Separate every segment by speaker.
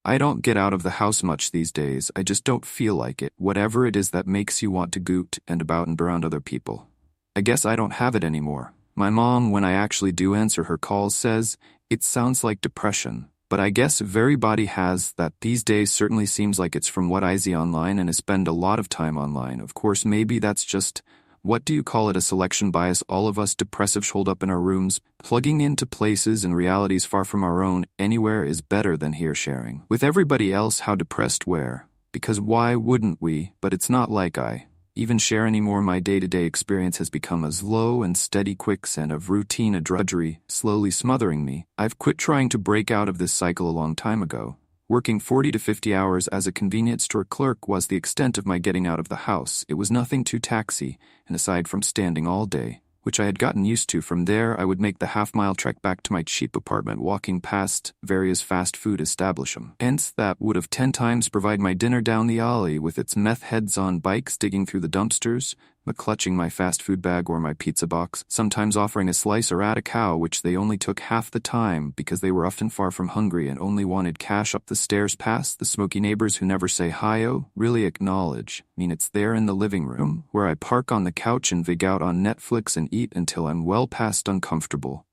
Speaker 1: I don't get out of the house much these days, I just don't feel like it, whatever it is that makes you want to goot and about and around other people. I guess I don't have it anymore. My mom, when I actually do answer her calls, says, it sounds like depression. But I guess everybody has that these days. Certainly seems like it's from what I see online, and I spend a lot of time online. Of course, maybe that's just, what do you call it, a selection bias. All of us depressives hold up in our rooms, plugging into places and realities far from our own. Anywhere is better than here, sharing with everybody else how depressed we're. Because why wouldn't we? But it's not like I even share anymore. My day-to-day experience has become a slow and steady quicksand of routine, a drudgery, slowly smothering me. I've quit trying to break out of this cycle a long time ago. Working 40 to 50 hours as a convenience store clerk was the extent of my getting out of the house. It was nothing too taxing, and aside from standing all day, which I had gotten used to, from there I would make the half-mile trek back to my cheap apartment, walking past various fast food establishments. Hence, that would have 10 times provide my dinner down the alley with its meth heads on bikes digging through the dumpsters, clutching my fast food bag or my pizza box, sometimes offering a slice or at a cow, which they only took half the time because they were often far from hungry and only wanted cash. Up the stairs past the smoky neighbors who never say hi-oh, really acknowledge. It's there in the living room, where I park on the couch and vig out on Netflix and eat until I'm well past uncomfortable.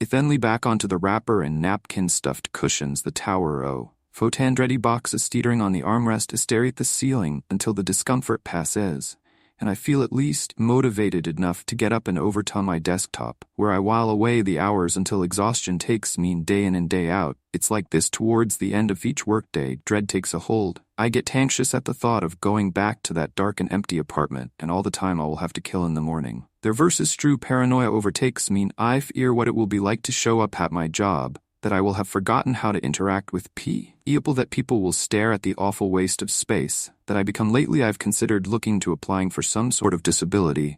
Speaker 1: Thenly back onto the wrapper and napkin-stuffed cushions, the tower photandretti boxes teetering on the armrest, stare at the ceiling until the discomfort passes, and I feel at least motivated enough to get up and over to my desktop, where I while away the hours until exhaustion takes me day in and day out. It's like this towards the end of each workday. Dread takes a hold. I get anxious at the thought of going back to that dark and empty apartment, and all the time I will have to kill in the morning. Their versus true paranoia overtakes me. I fear what it will be like to show up at my job, that I will have forgotten how to interact with people, that people will stare at the awful waste of space that I become. Lately I've considered looking to applying for some sort of disability.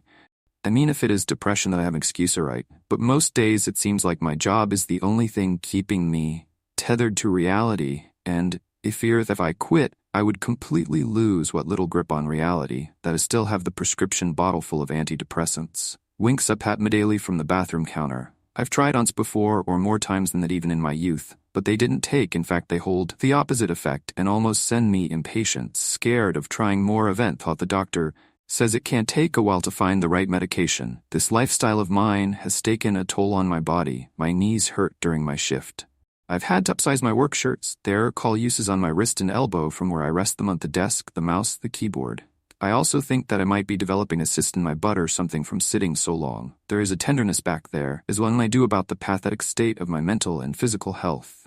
Speaker 1: If it is depression that I have an excuse, right, but most days it seems like my job is the only thing keeping me tethered to reality, and I fear that if I quit, I would completely lose what little grip on reality that I still have. The prescription bottle full of antidepressants winks up at me daily from the bathroom counter. I've tried once before, or more times than that even in my youth, but they didn't take. In fact, they hold the opposite effect and almost send me impatient, scared of trying more. Thought the doctor says it can take a while to find the right medication. This lifestyle of mine has taken a toll on my body. My knees hurt during my shift. I've had to upsize my work shirts. There are call uses on my wrist and elbow from where I rest them on the desk, the mouse, the keyboard. I also think that I might be developing a cyst in my butt or something from sitting so long. There is a tenderness back there, as well as I do, about the pathetic state of my mental and physical health.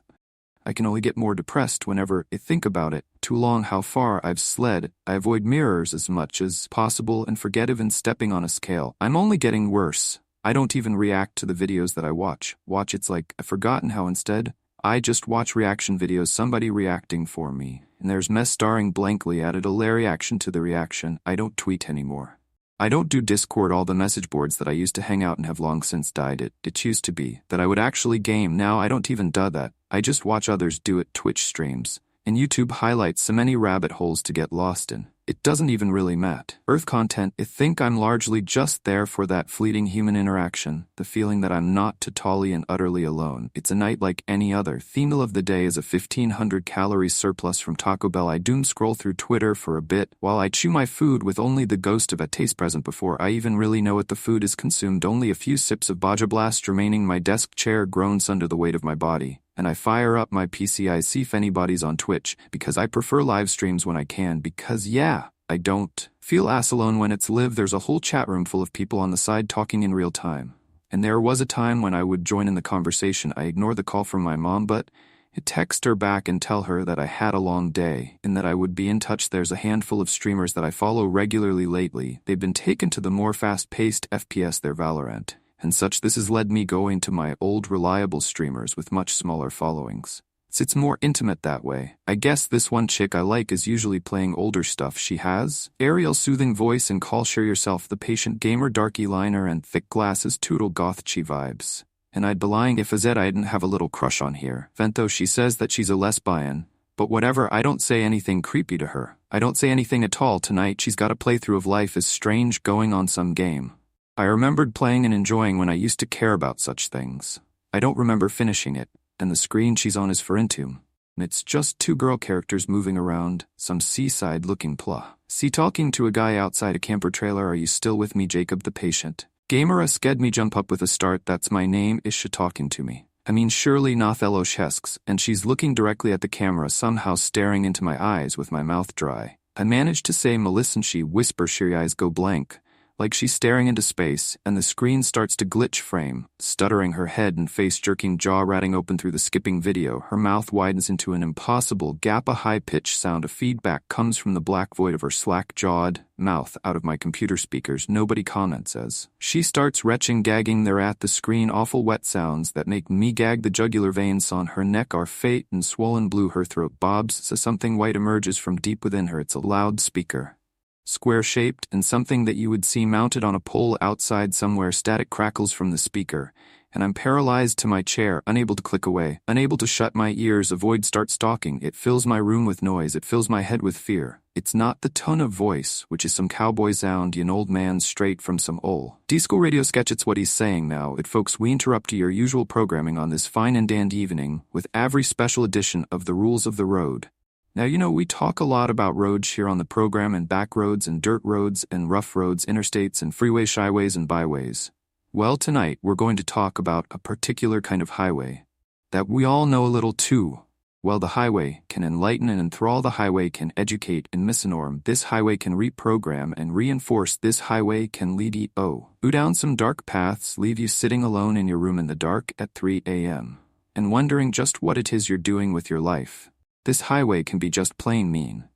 Speaker 1: I can only get more depressed whenever I think about it. Too long how far I've slid. I avoid mirrors as much as possible and forget even stepping on a scale. I'm only getting worse. I don't even react to the videos that I watch. It's like I've forgotten how instead I just watch reaction videos, somebody reacting for me. And there's mess staring blankly at it, a reaction to the reaction. I don't tweet anymore. I don't do Discord, all the message boards that I used to hang out and have long since died. It used to be that I would actually game. Now I don't even do that. I just watch others do it. Twitch streams and YouTube highlights, so many rabbit holes to get lost in. It doesn't even really matter. Earth content, I think I'm largely just there for that fleeting human interaction, the feeling that I'm not totally and utterly alone. It's a night like any other. Theme of the day is a 1,500 calories surplus from Taco Bell. I doom scroll through Twitter for a bit while I chew my food with only the ghost of a taste present before I even really know what the food is consumed. Only a few sips of Baja Blast remaining. My desk chair groans under the weight of my body, and I fire up my PC. I see if anybody's on Twitch, because I prefer live streams when I can, because I don't feel ass alone when it's live. There's a whole chat room full of people on the side talking in real time. And there was a time when I would join in the conversation. I ignore the call from my mom, but I'd text her back and tell her that I had a long day and that I would be in touch. There's a handful of streamers that I follow regularly lately. They've been taken to the more fast-paced FPS, their Valorant and such. This has led me going to my old reliable streamers with much smaller followings. It's more intimate that way. I guess this one chick I like is usually playing older stuff. She has Ariel soothing voice and call share yourself, the patient gamer darky liner and thick glasses, total gothchi vibes. And I'd be lying if I said I didn't have a little crush on her. Though she says that she's a lesbian. But whatever, I don't say anything creepy to her. I don't say anything at all. Tonight she's got a playthrough of Life is Strange going on some game I remembered playing and enjoying when I used to care about such things. I don't remember finishing it, and the screen she's on is for Intune. It's just two girl characters moving around, some seaside-looking pla. See talking to a guy outside a camper trailer. Are you still with me, Jacob the patient? Gamer sked me jump up with a start. That's my name, is she talking to me? I mean surely Nothello Shesks, and she's looking directly at the camera, somehow staring into my eyes with my mouth dry. I managed to say Melissa and she whispers, she eyes go blank, like she's staring into space, and the screen starts to glitch frame, stuttering her head and face jerking, jaw ratting open through the skipping video. Her mouth widens into an impossible gap. A high-pitched sound of feedback comes from the black void of her slack-jawed mouth out of my computer speakers. Nobody comments as she starts retching, gagging. They're at the screen, awful wet sounds that make me gag. The jugular veins on her neck are faint and swollen blue. Her throat bobs, so something white emerges from deep within her. It's a loudspeaker, square-shaped, and something that you would see mounted on a pole outside somewhere. Static crackles from the speaker, and I'm paralyzed to my chair, unable to click away, unable to shut my ears. A void starts talking. It fills my room with noise. It fills my head with fear. It's not the tone of voice, which is some cowboy sound, an old man straight from some old disco radio sketch. It's what he's saying now. Folks, we interrupt your usual programming on this fine and dandy evening with every special edition of The Rules of the Road. Now, we talk a lot about roads here on the program, and back roads and dirt roads and rough roads, interstates and freeways, shyways and byways. Well, tonight we're going to talk about a particular kind of highway that we all know a little too well. The highway can enlighten and enthrall. The highway can educate and misinform. This highway can reprogram and reinforce. This highway can lead you down some dark paths, leave you sitting alone in your room in the dark at 3 a.m. and wondering just what it is you're doing with your life. This highway can be just plain mean.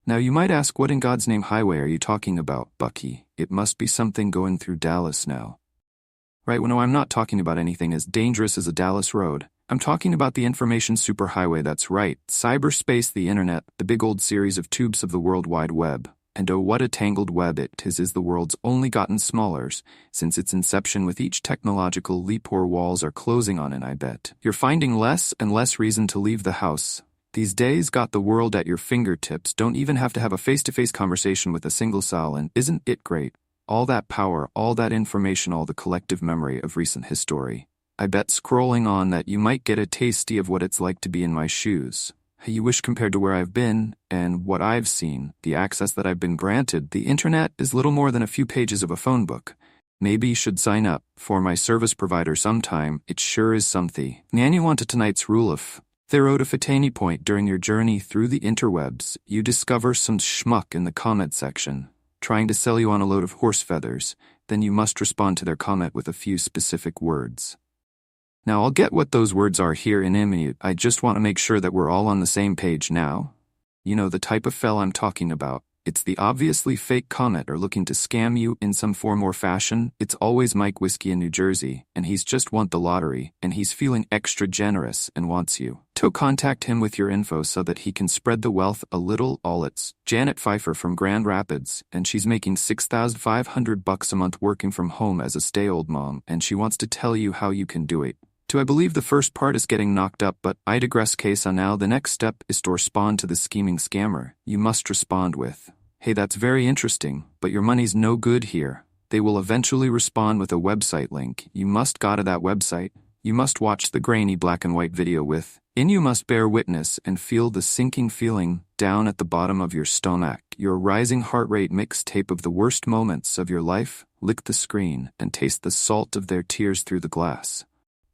Speaker 1: Now you might ask, what in God's name highway are you talking about, Bucky? It must be something going through Dallas now. Right, well, no, I'm not talking about anything as dangerous as a Dallas road. I'm talking about the information superhighway. That's right, cyberspace, the internet, the big old series of tubes of the World Wide Web. And oh, what a tangled web it is the world's only gotten smaller since its inception. With each technological leap, our walls are closing on, and I bet you're finding less and less reason to leave the house. These days got the world at your fingertips. Don't even have to have a face-to-face conversation with a single cell, and isn't it great? All that power, all that information, all the collective memory of recent history. I bet scrolling on that you might get a tasty of what it's like to be in my shoes. You wish, compared to where I've been and what I've seen, the access that I've been granted, the internet is little more than a few pages of a phone book. Maybe you should sign up for my service provider sometime. It sure is something. Nan, you want to tonight's rule of thorough. At any point during your journey through the interwebs, you discover some schmuck in the comment section trying to sell you on a load of horse feathers, then you must respond to their comment with a few specific words. Now, I'll get what those words are here in a minute. I just want to make sure that we're all on the same page now. You know the type of fell I'm talking about. It's the obviously fake commenter looking to scam you in some form or fashion. It's always Mike Whiskey in New Jersey, and he's just won the lottery, and he's feeling extra generous and wants you to contact him with your info so that he can spread the wealth a little. All it's Janet Pfeiffer from Grand Rapids, and she's making $6,500 a month working from home as a stay-old mom, and she wants to tell you how you can do it. I believe the first part is getting knocked up, but I digress. Case on now. The next step is to respond to the scheming scammer. You must respond with, "Hey, that's very interesting, but your money's no good here." They will eventually respond with a website link. You must go to that website. You must watch the grainy black and white video with, and you must bear witness and feel the sinking feeling down at the bottom of your stomach. Your rising heart rate mixtape of the worst moments of your life. Lick the screen and taste the salt of their tears through the glass.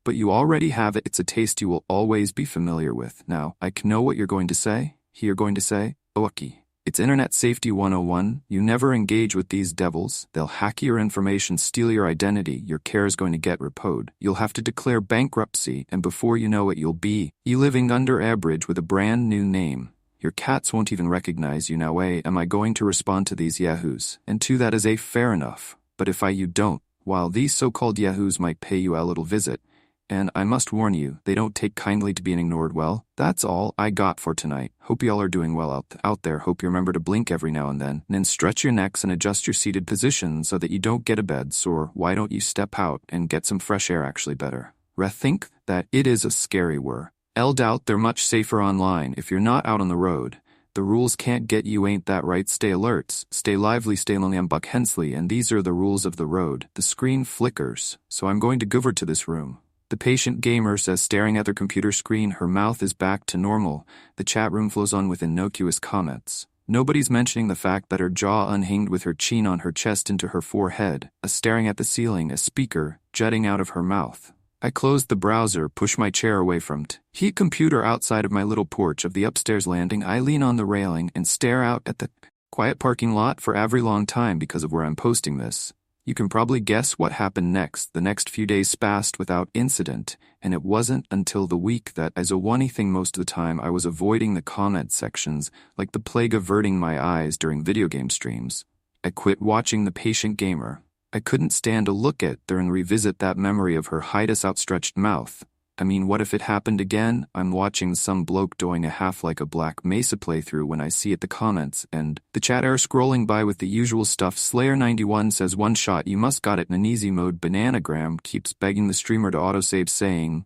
Speaker 1: But you already have it. It's a taste you will always be familiar with. Now, I know what you're going to say. You're going to say, "Okay. It's Internet Safety 101. You never engage with these devils. They'll hack your information, steal your identity. Your care is going to get repoed. You'll have to declare bankruptcy, and before you know it, you'll be living under a bridge with a brand new name. Your cats won't even recognize you now. Am I going to respond to these yahoos? And to that is fair enough. But if you don't, while these so-called yahoos might pay you a little visit, and I must warn you, they don't take kindly to being ignored. Well, that's all I got for tonight. Hope y'all are doing well out there. Hope you remember to blink every now and then stretch your necks and adjust your seated position so that you don't get a bed sore. Why don't you step out and get some fresh air? Actually better. Rethink that it is a scary word. Doubt they're much safer online if you're not out on the road. The rules can't get you, ain't that right? Stay alert, stay lively, stay lonely. I'm Buck Hensley, and these are the rules of the road. The screen flickers, so I'm going to go over to this room. The patient gamer says, staring at their computer screen, her mouth is back to normal. The chat room flows on with innocuous comments. Nobody's mentioning the fact that her jaw unhinged with her chin on her chest into her forehead, staring at the ceiling, a speaker jutting out of her mouth. I close the browser, push my chair away from the computer outside of my little porch of the upstairs landing. I lean on the railing and stare out at the quiet parking lot for a very long time because of where I'm posting this. You can probably guess what happened next. The next few days passed without incident, and it wasn't until the week that, as a one thing most of the time, I was avoiding the comment sections like the plague, averting my eyes during video game streams. I quit watching the patient gamer. I couldn't stand to look at her and revisit that memory of her hideous outstretched mouth. I mean, what if it happened again? I'm watching some bloke doing a half like a Black Mesa playthrough when I see it the comments, and the chat are scrolling by with the usual stuff. Slayer91 says, "One shot, you must got it in an easy mode." Bananagram keeps begging the streamer to autosave, saying,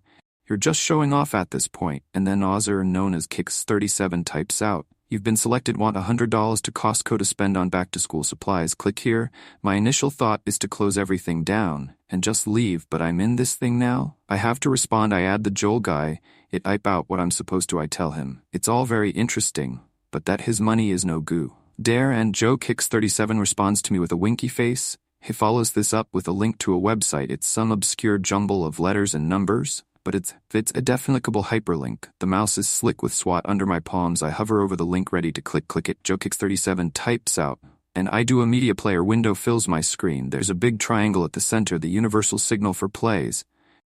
Speaker 1: "You're just showing off at this point." And then Ozer, known as Kicks37, types out, "You've been selected, want $100 to Costco to spend on back-to-school supplies. Click here." My initial thought is to close everything down and just leave, but I'm in this thing now. I have to respond. I add the Joel guy. It type out what I'm supposed to. I tell him. It's all very interesting, but that his money is no goo. Dare, and Joe Kicks37 responds to me with a winky face. He follows this up with a link to a website. It's some obscure jumble of letters and numbers, but it's a definitely clickable hyperlink. The mouse is slick with SWAT under my palms. I hover over the link, ready to click it. Joe Kicks37 types out, and I do. A media player window fills my screen. There's a big triangle at the center, the universal signal for plays.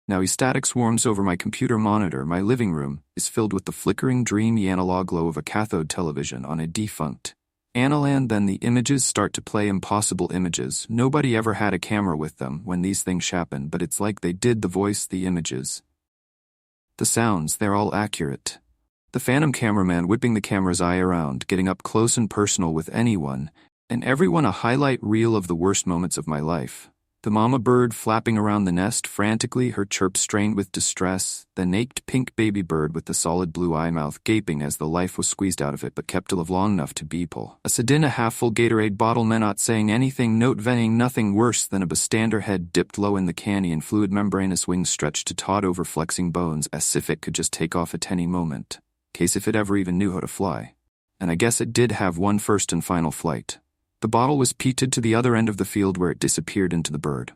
Speaker 1: Now static swarms over my computer monitor. My living room is filled with the flickering, dreamy analog glow of a cathode television on a defunct Analand. Then the images start to play, impossible images. Nobody ever had a camera with them when these things happen, but it's like they did the voice, the images, the sounds, they're all accurate. The phantom cameraman whipping the camera's eye around, getting up close and personal with anyone and everyone, a highlight reel of the worst moments of my life. The mama bird flapping around the nest frantically, her chirp strained with distress, the naked pink baby bird with the solid blue eye mouth gaping as the life was squeezed out of it but kept alive long enough to beeple. A Sedina half-full Gatorade bottle, men not saying anything, note venting, nothing worse than a bystander head dipped low in the canny and fluid membranous wings stretched to taut over flexing bones as if it could just take off at any moment. Case if it ever even knew how to fly. And I guess it did have one first and final flight. The bottle was peated to the other end of the field where it disappeared into the bird.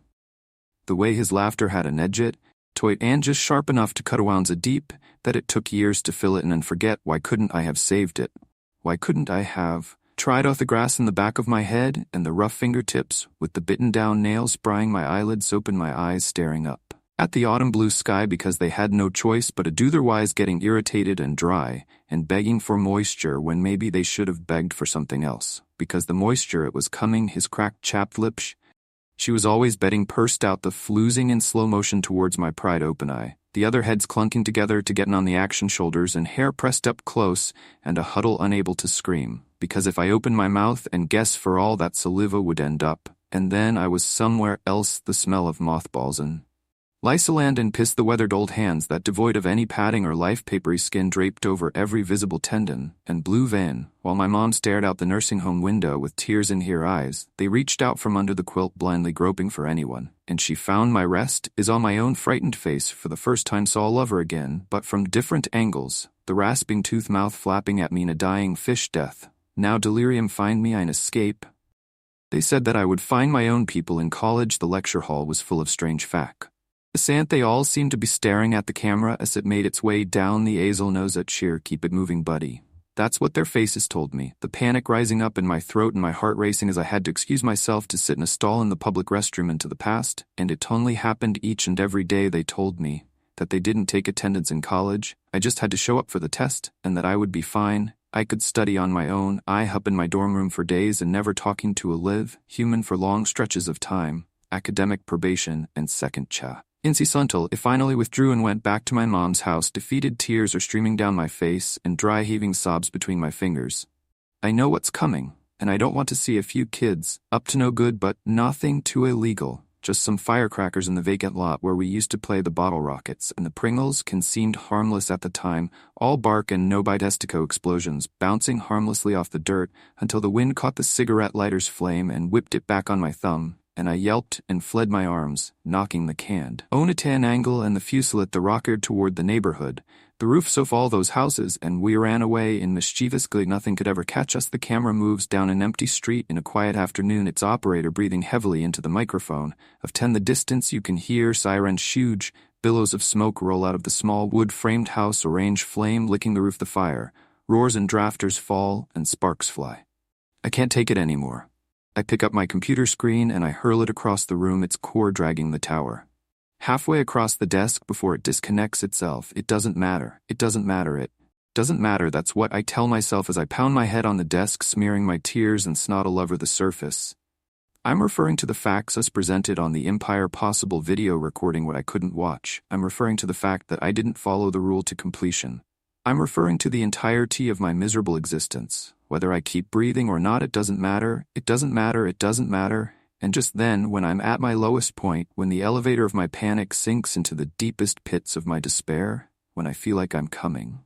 Speaker 1: The way his laughter had an edge it, toit and just sharp enough to cut a deep, that it took years to fill it and then forget. Why couldn't I have saved it? Why couldn't I have tried off the grass in the back of my head and the rough fingertips with the bitten down nails prying my eyelids open, my eyes staring up at the autumn blue sky because they had no choice but to do their wise, getting irritated and dry and begging for moisture when maybe they should have begged for something else, because the moisture, it was coming. His cracked chapped lips, she was always betting, pursed out, the floozing in slow motion towards my pride open eye, the other heads clunking together to get on the action shoulders and hair pressed up close, and a huddle unable to scream, because if I opened my mouth and guess for all that saliva would end up, and then I was somewhere else, the smell of mothballs and Lysoland and piss, the weathered old hands that, devoid of any padding or life, papery skin draped over every visible tendon and blue vein, while my mom stared out the nursing home window with tears in her eyes. They reached out from under the quilt, blindly groping for anyone, and she found my rest is on my own frightened face. For the first time saw lover again, but from different angles, the rasping tooth mouth flapping at me in a dying fish death. Now delirium find me, I'd escape. They said that I would find my own people in college. The lecture hall was full of strange fact. They all seemed to be staring at the camera as it made its way down the azel nose at sheer keep it moving, buddy. That's what their faces told me, the panic rising up in my throat and my heart racing as I had to excuse myself to sit in a stall in the public restroom into the past, and it only happened each and every day. They told me that they didn't take attendance in college, I just had to show up for the test, and that I would be fine. I could study on my own. I up in my dorm room for days and never talking to a live human for long stretches of time, academic probation and second cha. Until I finally withdrew and went back to my mom's house. Defeated tears are streaming down my face and dry heaving sobs between my fingers. I know what's coming, and I don't want to see a few kids, up to no good but nothing too illegal, just some firecrackers in the vacant lot where we used to play the bottle rockets, and the Pringles seemed harmless at the time, all bark and no bitestico explosions, bouncing harmlessly off the dirt until the wind caught the cigarette lighter's flame and whipped it back on my thumb, and I yelped and fled my arms, knocking the canned Onatan angle and the fuselage the rocket toward the neighborhood, the roofs of all those houses, and we ran away in mischievous glee. Nothing could ever catch us. The camera moves down an empty street in a quiet afternoon, its operator breathing heavily into the microphone. Of 10 the distance you can hear sirens, huge billows of smoke roll out of the small wood-framed house, orange flame licking the roof. The fire roars and drafters fall and sparks fly. I can't take it anymore. I pick up my computer screen and I hurl it across the room, its core dragging the tower. Halfway across the desk before it disconnects itself. It doesn't matter. It doesn't matter. It doesn't matter. That's what I tell myself as I pound my head on the desk, smearing my tears and snot all over the surface. I'm referring to the facts as presented on the Empire Possible video recording what I couldn't watch. I'm referring to the fact that I didn't follow the rule to completion. I'm referring to the entirety of my miserable existence. Whether I keep breathing or not, it doesn't matter. It doesn't matter. It doesn't matter. And just then, when I'm at my lowest point, when the elevator of my panic sinks into the deepest pits of my despair, when I feel like I'm coming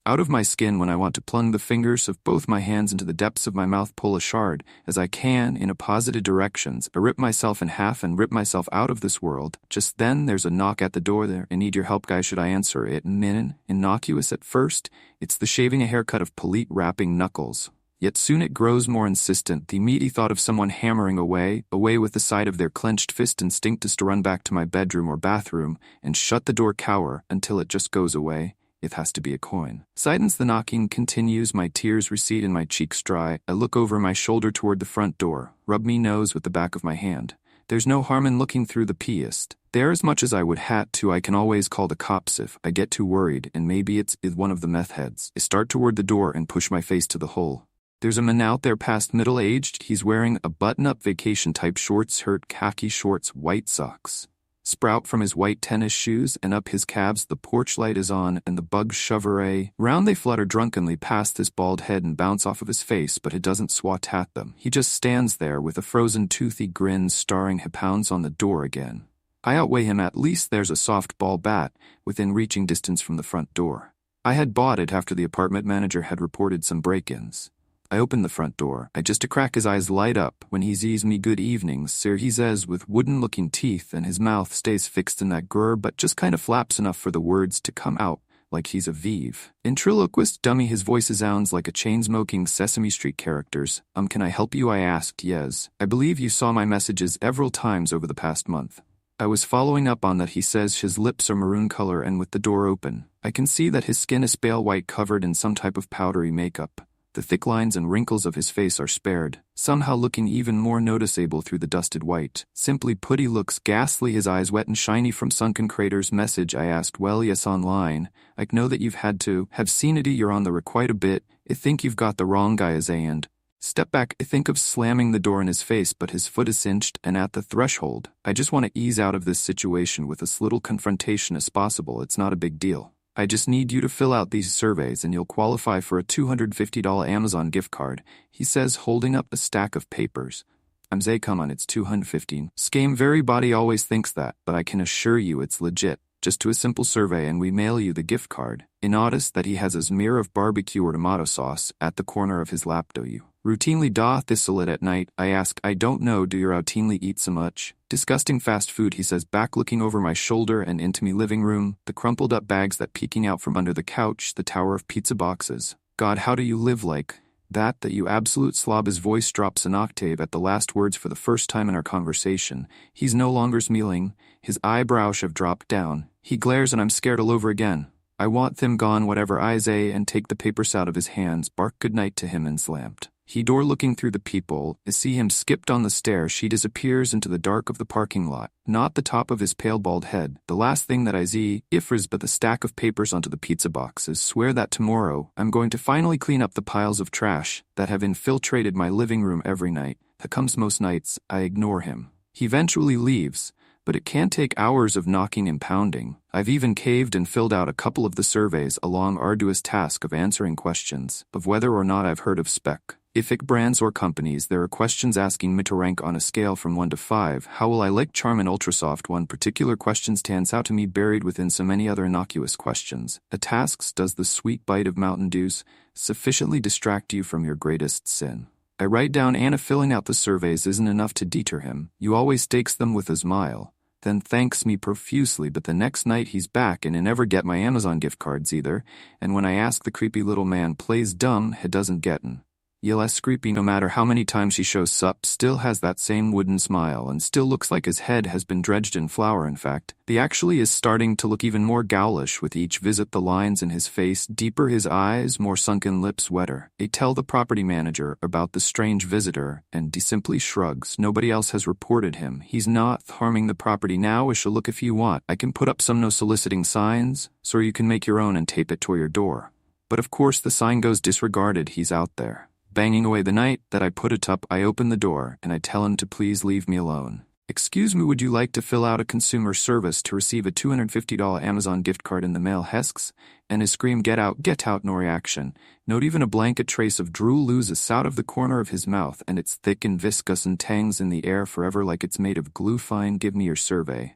Speaker 1: out of my skin, when I want to plunge the fingers of both my hands into the depths of my mouth, pull as hard as I can in opposite directions, I rip myself in half and rip myself out of this world. Just then, there's a knock at the door. There, I need your help, guys. Should I answer it? Innocuous at first, it's the shaving a haircut of polite rapping knuckles. Yet soon it grows more insistent, the immediate thought of someone hammering away with the side of their clenched fist. Instinct is to run back to my bedroom or bathroom and shut the door, cower until it just goes away. It has to be a coin. Silence. The knocking continues. My tears recede and my cheeks dry. I look over my shoulder toward the front door, rub me nose with the back of my hand. There's no harm in looking through the pieced there as much as I would had to. I can always call the cops if I get too worried, and maybe it's one of the meth heads. I start toward the door and push my face to the hole. There's a man out there past middle-aged. He's wearing a button-up vacation-type shorts, khaki shorts, white socks sprout from his white tennis shoes, and up his calves the porch light is on, and the bugs shove round. They flutter drunkenly past his bald head and bounce off of his face, but it doesn't swat at them. He just stands there with a frozen, toothy grin staring. He pounds on the door again. I outweigh him. At least there's a softball bat within reaching distance from the front door. I had bought it after the apartment manager had reported some break-ins. I open the front door. I just a crack. His eyes light up when he sees me. "Good evening, sir," he says with wooden-looking teeth, and his mouth stays fixed in that grr, but just kind of flaps enough for the words to come out, like he's a ventriloquist dummy. His voice sounds like a chain-smoking Sesame Street characters. Can I help you?" I asked. "Yes. I believe you saw my messages several times over the past month." I was following up on that. He says his lips are maroon color, and with the door open, I can see that his skin is pale white, covered in some type of powdery makeup. The thick lines and wrinkles of his face are spared, somehow looking even more noticeable through the dusted white. Simply put, he looks ghastly, his eyes wet and shiny from sunken craters. "Message?" I asked. "Well, yes, online. I know that you've had to have seen it. You're on the quite a bit. I think you've got the wrong guy as a and step back." I think of slamming the door in his face, but his foot is cinched and at the threshold. I just want to ease out of this situation with as little confrontation as possible. It's not a big deal. I just need you to fill out these surveys and you'll qualify for a $250 Amazon gift card, he says, holding up a stack of papers. I'm say, come on, it's $215. Scam. Everybody always thinks that, but I can assure you it's legit. Just do a simple survey and we mail you the gift card. I notice that he has a smear of barbecue or tomato sauce at the corner of his lap. "Do you routinely thistle it at night?" I ask. "I don't know. Do you routinely eat so much disgusting fast food?" he says, back looking over my shoulder and into me living room, the crumpled up bags that peeking out from under the couch, the tower of pizza boxes. "God, how do you live like that you absolute slob?" His voice drops an octave at the last words for the first time in our conversation. He's no longer smiling. His eyebrows have dropped down. He glares and I'm scared all over again. I want them gone, whatever I say, and take the papers out of his hands, bark goodnight to him and slammed. He door looking through the people. I see him skipped on the stair. She disappears into the dark of the parking lot. Not the top of his pale bald head. The last thing that I see, ifers but the stack of papers onto the pizza boxes. Swear that tomorrow, I'm going to finally clean up the piles of trash that have infiltrated my living room every night. That comes most nights. I ignore him. He eventually leaves, but it can take hours of knocking and pounding. I've even caved and filled out a couple of the surveys, a long arduous task of answering questions of whether or not I've heard of specific brands or companies. There are questions asking me to rank on a scale from 1 to 5. How will I like Charm and Ultrasoft? One particular question stands out to me, buried within so many other innocuous questions. A task: does the sweet bite of Mountain Dews sufficiently distract you from your greatest sin? I write down Anna filling out the surveys isn't enough to deter him. You always stakes them with a smile. Then thanks me profusely, but the next night he's back and I never get my Amazon gift cards either, and when I ask the creepy little man plays dumb, he doesn't get'n. Ye less creepy no matter how many times he shows sup, still has that same wooden smile and still looks like his head has been dredged in flour. In fact, the actually is starting to look even more ghoulish with each visit, the lines in his face deeper, his eyes more sunken, lips wetter. I tell the property manager about the strange visitor and he simply shrugs. Nobody else has reported him. He's not harming the property now. I shall look if you want. I can put up some no soliciting signs, so you can make your own and tape it to your door. But of course the sign goes disregarded. He's out there. Banging away. The night that I put it up, I open the door and I tell him to please leave me alone. Excuse me, would you like to fill out a consumer service to receive a $250 Amazon gift card in the mail, Hesks? And his scream, get out, no reaction. Not even a blanket trace of drool oozes out of the corner of his mouth, and it's thick and viscous and tangs in the air forever like it's made of glue. Fine, give me your survey.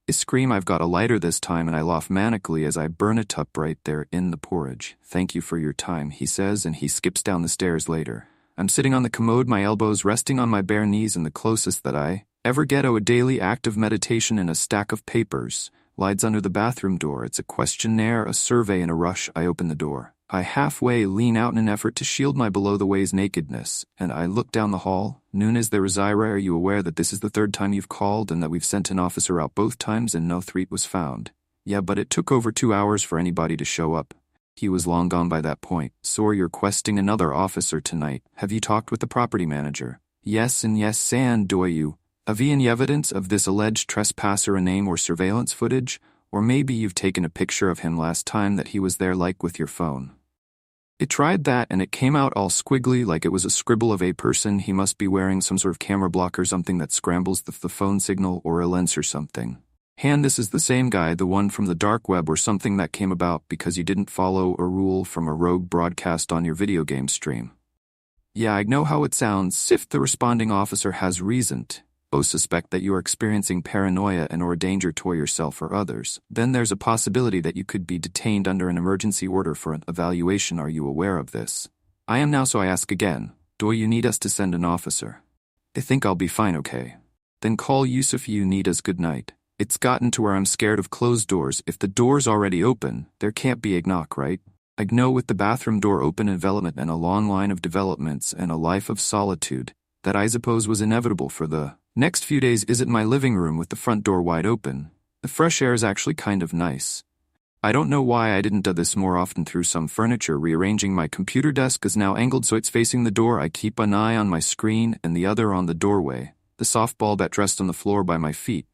Speaker 1: I scream. I've got a lighter this time, and I laugh manically as I burn it up right there in the porridge. Thank you for your time, he says, and he skips down the stairs later. I'm sitting on the commode, my elbows resting on my bare knees, and the closest that I ever get to a daily act of meditation in a stack of papers lies under the bathroom door. It's a questionnaire, a survey. In a rush, I open the door. I halfway lean out in an effort to shield my below-the-waist nakedness, and I look down the hall. Nunes, there is Ira. Are you aware that this is the third time you've called and that we've sent an officer out both times and no threat was found? Yeah, but it took over 2 hours for anybody to show up. He was long gone by that point. So you're requesting another officer tonight. Have you talked with the property manager? Yes and yes, and do you? Have you any evidence of this alleged trespasser, a name or surveillance footage? Or maybe you've taken a picture of him last time that he was there, like with your phone. It tried that and it came out all squiggly like it was a scribble of a person. He must be wearing some sort of camera block or something that scrambles the phone signal, or a lens or something. And this is the same guy, the one from the dark web or something that came about because you didn't follow a rule from a rogue broadcast on your video game stream. Yeah, I know how it sounds. If the responding officer has reason to suspect that you are experiencing paranoia and or danger to yourself or others, then there's a possibility that you could be detained under an emergency order for an evaluation. Are you aware of this? I am now, so I ask again, do you need us to send an officer? I think I'll be fine, okay? Then call Yusuf. You need us. Good night. It's gotten to where I'm scared of closed doors. If the door's already open, there can't be a knock, right? I know with the bathroom door open, development and a long line of developments and a life of solitude that I suppose was inevitable for the next few days is in my living room with the front door wide open. The fresh air is actually kind of nice. I don't know why I didn't do this more often. Through some furniture, rearranging my computer desk is now angled so it's facing the door. I keep an eye on my screen and the other on the doorway. The softball bat dressed on the floor by my feet.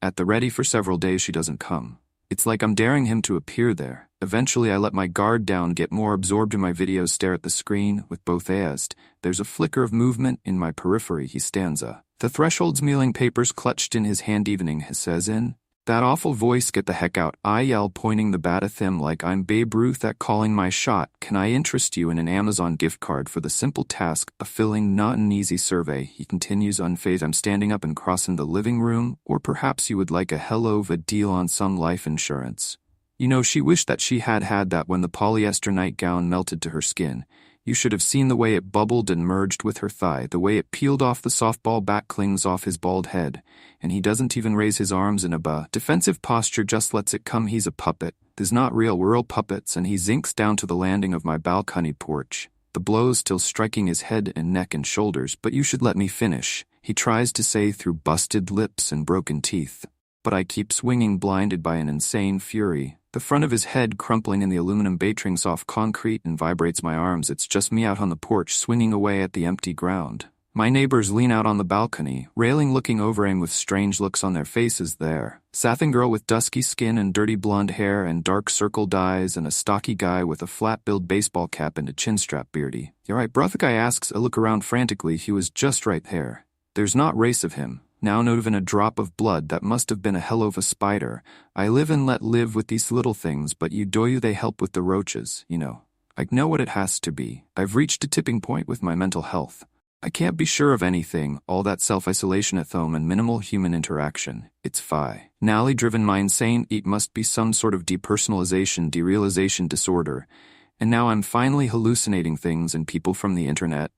Speaker 1: At the ready for several days she doesn't come. It's like I'm daring him to appear there. Eventually I let my guard down, get more absorbed in my videos, stare at the screen with both eyes. There's a flicker of movement in my periphery. He stands up. The threshold's mealing papers clutched in his hand. Evening, he says in that awful voice. Get the heck out, I yell, pointing the bat at him like I'm Babe Ruth at calling my shot. Can I interest you in an Amazon gift card for the simple task of filling not an easy survey? He continues unfazed. I'm standing up and crossing the living room. Or perhaps you would like a hell of a deal on some life insurance. You know, she wished that she had had that when the polyester nightgown melted to her skin. You should have seen the way it bubbled and merged with her thigh, the way it peeled off. The softball bat clings off his bald head, and he doesn't even raise his arms in a defensive posture, just lets it come. He's a puppet. There's not real, we're all puppets, and he zinks down to the landing of my balcony porch, the blows still striking his head and neck and shoulders. But you should let me finish, he tries to say through busted lips and broken teeth. But I keep swinging, blinded by an insane fury. The front of his head crumpling in the aluminum batrings off concrete and vibrates my arms. It's just me out on the porch, swinging away at the empty ground. My neighbors lean out on the balcony, railing, looking over him with strange looks on their faces. There, Sathing girl with dusky skin and dirty blonde hair and dark circled eyes, and a stocky guy with a flat-billed baseball cap and a chin-strap beardy. You right, bro? The guy asks. I look around frantically. He was just right there. There's not race of him. Now not even a drop of blood. That must have been a hell of a spider. I live and let live with these little things, but they help with the roaches, you know. I know what it has to be. I've reached a tipping point with my mental health. I can't be sure of anything, all that self-isolation at home and minimal human interaction. It's finally driven my insane. It must be some sort of depersonalization, derealization disorder. And now I'm finally hallucinating things and people from the internet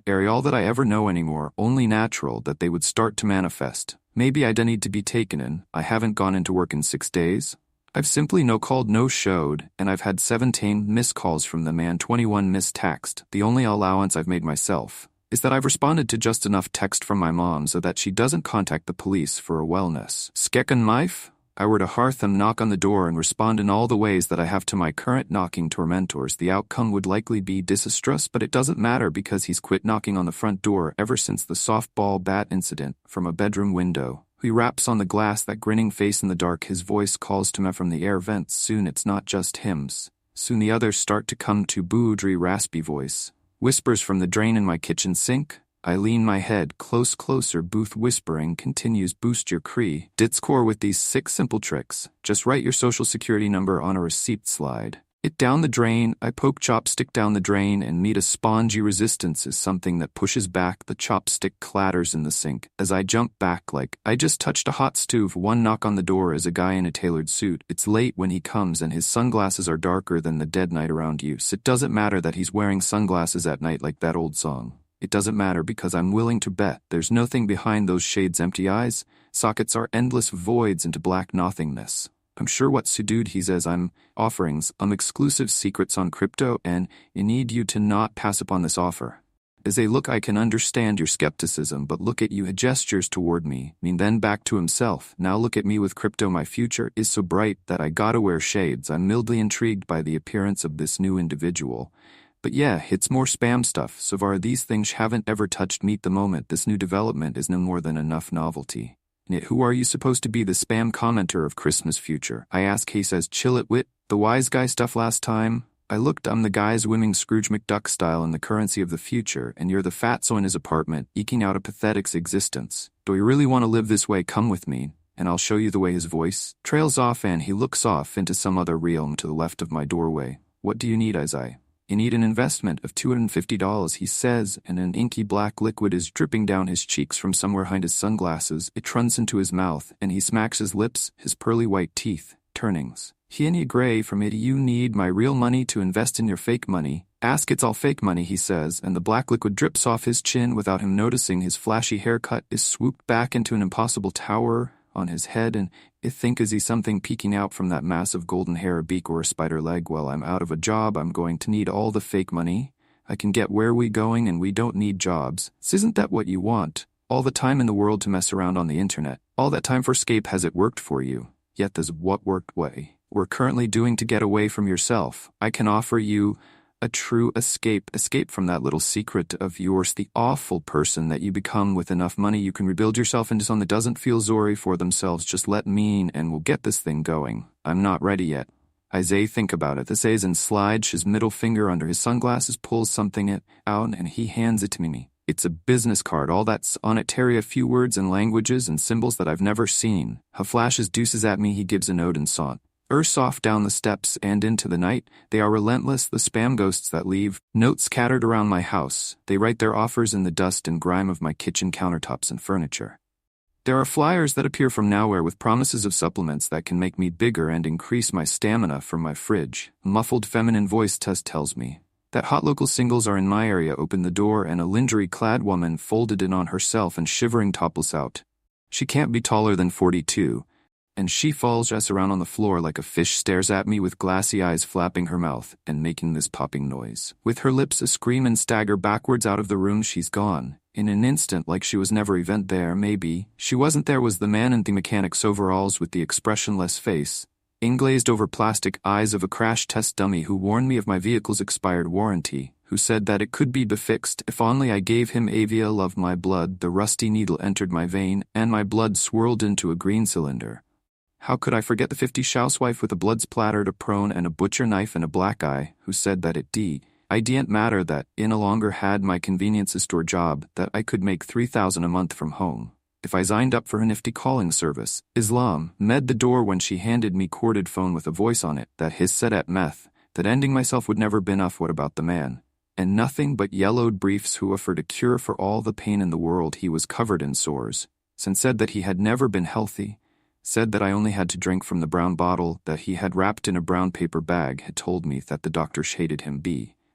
Speaker 1: are all that I ever know anymore, only natural that they would start to manifest. Maybe I don't need to be taken in. I haven't gone into work in 6 days. I've simply no called, no showed, and I've had 17 missed calls from the man, 21 missed text. The only allowance I've made myself is that I've responded to just enough text from my mom so that she doesn't contact the police for a wellness. Skeken Mife? I were to hearth and knock on the door and respond in all the ways that I have to my current knocking tormentors, the outcome would likely be disastrous, but it doesn't matter because he's quit knocking on the front door ever since the softball bat incident from a bedroom window. He raps on the glass, that grinning face in the dark, his voice calls to me from the air vents. Soon it's not just hymns. Soon the others start to come to boudry raspy voice. Whispers from the drain in my kitchen sink. I lean my head closer, Booth whispering continues, boost your Cree. Dit score with these 6 simple tricks. Just write your social security number on a receipt slide. It down the drain, I poke chopstick down the drain and meet a spongy resistance is something that pushes back. The chopstick clatters in the sink as I jump back like I just touched a hot stove. One knock on the door is a guy in a tailored suit. It's late when he comes and his sunglasses are darker than the dead night around you. So it doesn't matter that he's wearing sunglasses at night like that old song. It doesn't matter because I'm willing to bet there's nothing behind those shades. Empty eyes, sockets are endless voids into black nothingness. I'm sure what dude he says I'm offerings, exclusive secrets on crypto, and I need you to not pass upon this offer. As a look, I can understand your skepticism, but look at you, he gestures toward me, then back to himself. Now look at me with crypto, my future is so bright that I gotta wear shades. I'm mildly intrigued by the appearance of this new individual. But yeah, it's more spam stuff. So far these things haven't ever touched me. At the moment, this new development is no more than enough novelty. Yet who are you supposed to be, the spam commenter of Christmas future? I ask. He says, chill it wit, the wise guy stuff last time. I looked, I'm the guy swimming Scrooge McDuck style in the currency of the future, and you're the fatso in his apartment, eking out a pathetic existence. Do you really want to live this way? Come with me, and I'll show you the way. His voice trails off and he looks off into some other realm to the left of my doorway. What do you need? As You need an investment of $250, he says, and an inky black liquid is dripping down his cheeks from somewhere behind his sunglasses. It runs into his mouth, and he smacks his lips, his pearly white teeth, turnings. He and ye gray from it. You need my real money to invest in your fake money. Ask, it's all fake money, he says, and the black liquid drips off his chin without him noticing. His flashy haircut is swooped back into an impossible tower on his head, and I think is he something peeking out from that massive golden hair, a beak or a spider leg. Well, I'm out of a job. I'm going to need all the fake money I can get. Where we going? And we don't need jobs. Isn't that what you want? All the time in the world to mess around on the internet. All that time for escape. Has it worked for you? Yet there's what worked way. We're currently doing to get away from yourself. I can offer you a true escape from that little secret of yours, the awful person that you become. With enough money you can rebuild yourself into someone that doesn't feel sorry for themselves. Just let me in and we'll get this thing going. I'm not ready yet. Isaiah, think about it. This is and slides his middle finger under his sunglasses, pulls something out and he hands it to me. It's a business card, all that's on it. Terry, a few words and languages and symbols that I've never seen. Ha flashes deuces at me. He gives a note and sought soft down the steps and into the night. They are relentless, the spam ghosts that leave notes scattered around my house. They write their offers in the dust and grime of my kitchen countertops and furniture. There are flyers that appear from nowhere with promises of supplements that can make me bigger and increase my stamina from my fridge. A muffled feminine voice tells me that hot local singles are in my area. Open the door and a lingerie-clad woman folded in on herself and shivering topples out. She can't be taller than 42. And she falls just around on the floor like a fish, stares at me with glassy eyes, flapping her mouth and making this popping noise. With her lips a scream and stagger backwards out of the room. She's gone. In an instant, like she was never even there. Maybe she wasn't there. Was the man in the mechanic's overalls with the expressionless face, glazed over plastic eyes of a crash test dummy who warned me of my vehicle's expired warranty, who said that it could be fixed if only I gave him avia of my blood. The rusty needle entered my vein and my blood swirled into a green cylinder. How could I forget the 50s housewife with a blood splattered apron and a butcher knife and a black eye, who said that I didn't matter, that I no longer had my convenience store job, that I could make $3,000 a month from home if I signed up for a nifty calling service. Islam met the door when she handed me corded phone with a voice on it that his said at meth, that ending myself would never been enough. What about the man? And nothing but yellowed briefs who offered a cure for all the pain in the world. He was covered in sores, and said that he had never been healthy. said that I only had to drink from the brown bottle that he had wrapped in a brown paper bag, had told me that the doctors hated him.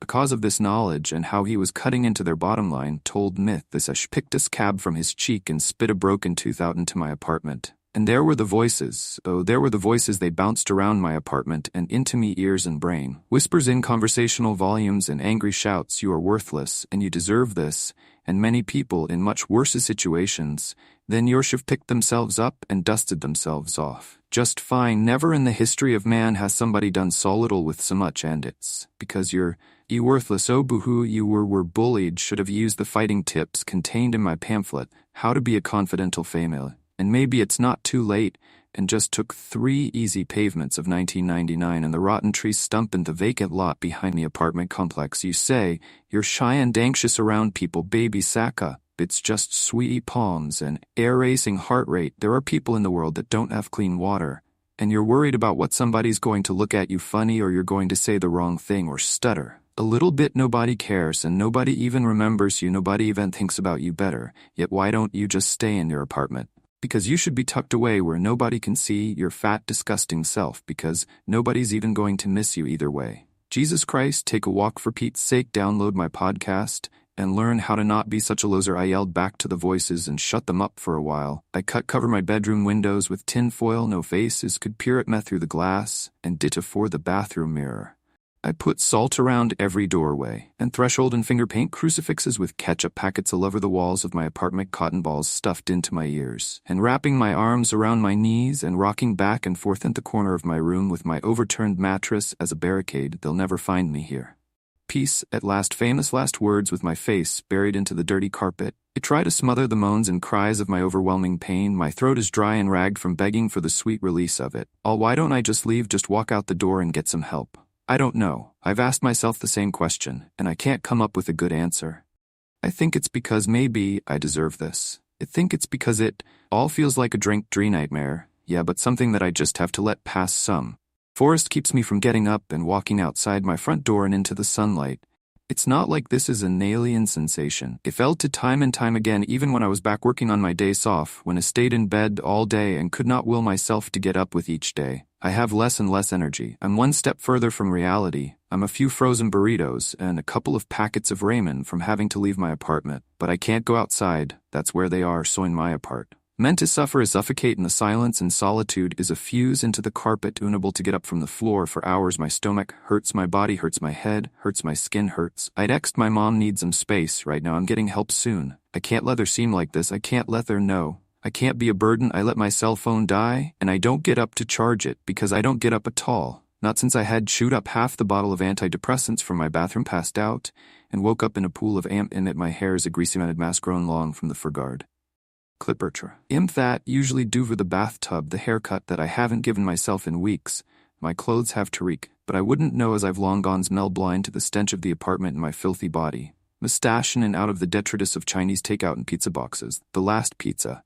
Speaker 1: Because of this knowledge and how he was cutting into their bottom line, told myth this I picked a scab from his cheek and spit a broken tooth out into my apartment. And there were the voices, they bounced around my apartment and into me ears and brain. Whispers in conversational volumes and angry shouts, you are worthless and you deserve this, and many people in much worse situations than yours have picked themselves up and dusted themselves off. Just fine. Never in the history of man has somebody done so little with so much, and it's because you worthless, oh boo-hoo, you were bullied, should have used the fighting tips contained in my pamphlet, How to Be a Confidential Female. And maybe it's not too late, and just took 3 easy pavements of 1999 and the rotten tree stump in the vacant lot behind the apartment complex. You say, you're shy and anxious around people, baby Saka. It's just sweetie palms and air-racing heart rate. There are people in the world that don't have clean water, and you're worried about what somebody's going to look at you funny, or you're going to say the wrong thing or stutter a little bit. Nobody cares and nobody even remembers you. Nobody even thinks about you better. Yet why don't you just stay in your apartment? Because you should be tucked away where nobody can see your fat, disgusting self, because nobody's even going to miss you either way. Jesus Christ, take a walk for Pete's sake. Download my podcast and learn how to not be such a loser. I yelled back to the voices and shut them up for a while. I cover my bedroom windows with tin foil. No faces could peer at me through the glass, and did for the bathroom mirror. I put salt around every doorway and threshold and finger paint crucifixes with ketchup packets all over the walls of my apartment, cotton balls stuffed into my ears, and wrapping my arms around my knees and rocking back and forth in the corner of my room with my overturned mattress as a barricade. They'll never find me here. Peace at last. Famous last words with my face buried into the dirty carpet. I try to smother the moans and cries of my overwhelming pain. My throat is dry and ragged from begging for the sweet release of it. Why don't I just leave, just walk out the door and get some help? I don't know. I've asked myself the same question, and I can't come up with a good answer. I think it's because maybe I deserve this. I think it's because it all feels like a dream nightmare. Yeah, but something that I just have to let pass. Some forest keeps me from getting up and walking outside my front door and into the sunlight. It's not like this is an alien sensation. It felt to time and time again, even when I was back working on my days off, when I stayed in bed all day and could not will myself to get up with each day. I have less and less energy. I'm one step further from reality. I'm a few frozen burritos and a couple of packets of ramen from having to leave my apartment. But I can't go outside. That's where they are, so in my apart. Meant to suffer is suffocate in the silence and solitude is a fuse into the carpet, unable to get up from the floor for hours. My stomach hurts, my body hurts, my head hurts, my skin hurts. I text my mom, needs some space right now, I'm getting help soon. I can't let her seem like this, I can't let her know. I can't be a burden. I let my cell phone die, and I don't get up to charge it because I don't get up at all. Not since I had chewed up half the bottle of antidepressants from my bathroom, passed out, and woke up in a pool of amp in it. My hair is a greasy matted mass grown long from the fur-guard. Clippertra. That usually do for the bathtub, the haircut that I haven't given myself in weeks. My clothes have to reek, but I wouldn't know as I've long gone smell blind to the stench of the apartment in my filthy body. Mustache in and out of the detritus of Chinese takeout and pizza boxes. The last pizza